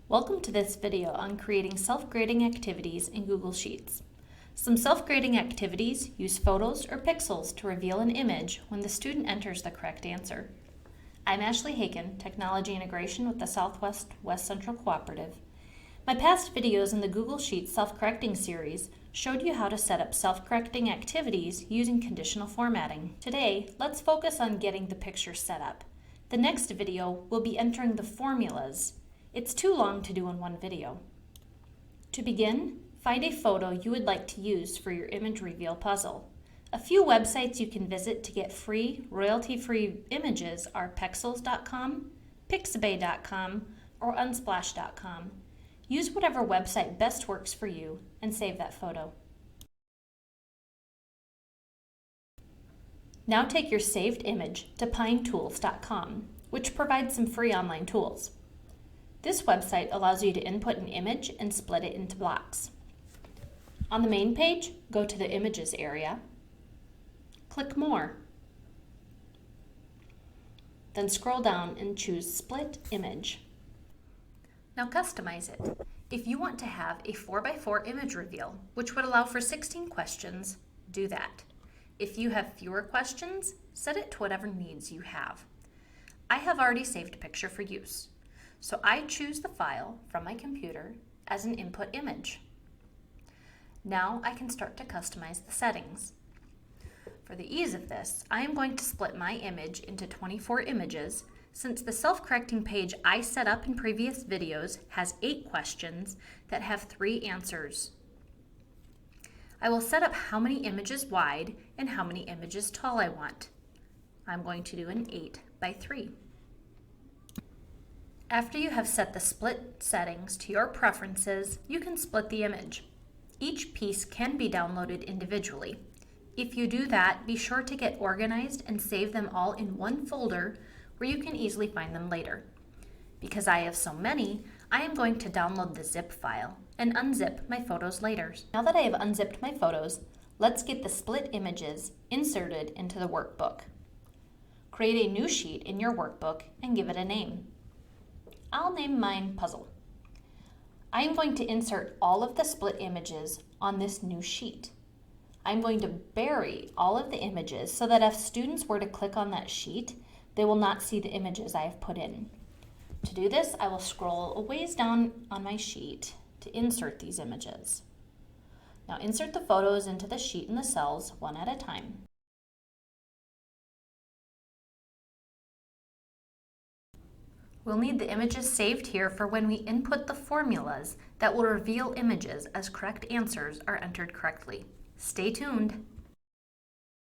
Welcome to this video on creating self-grading activities in Google Sheets. Some self-grading activities use photos or pixels to reveal an image when the student enters the correct answer. I'm Ashley Haken, Technology Integration with the Southwest West Central Cooperative. My past videos in the Google Sheets self-correcting series showed you how to set up self-correcting activities using conditional formatting. Today, let's focus on getting the picture set up. The next video will be entering the formulas. It's too long to do in one video. To begin, find a photo you would like to use for your image reveal puzzle. A few websites you can visit to get free, royalty-free images are Pexels.com, Pixabay.com, or Unsplash.com. Use whatever website best works for you and save that photo. Now take your saved image to PineTools.com, which provides some free online tools. This website allows you to input an image and split it into blocks. On the main page, go to the Images area, click More, then scroll down and choose Split Image. Now customize it. If you want to have a 4x4 image reveal, which would allow for 16 questions, do that. If you have fewer questions, set it to whatever needs you have. I have already saved a picture for use, so I choose the file from my computer as an input image. Now I can start to customize the settings. For the ease of this, I am going to split my image into 24 images since the self-correcting page I set up in previous videos has 8 questions that have 3 answers. I will set up how many images wide and how many images tall I want. I'm going to do an 8x3. After you have set the split settings to your preferences, you can split the image. Each piece can be downloaded individually. If you do that, be sure to get organized and save them all in one folder where you can easily find them later. Because I have so many, I am going to download the zip file and unzip my photos later. Now that I have unzipped my photos, let's get the split images inserted into the workbook. Create a new sheet in your workbook and give it a name. I'll name mine Puzzle. I am going to insert all of the split images on this new sheet. I'm going to bury all of the images so that if students were to click on that sheet, they will not see the images I have put in. To do this, I will scroll a ways down on my sheet to insert these images. Now insert the photos into the sheet in the cells one at a time. We'll need the images saved here for when we input the formulas that will reveal images as correct answers are entered correctly. Stay tuned.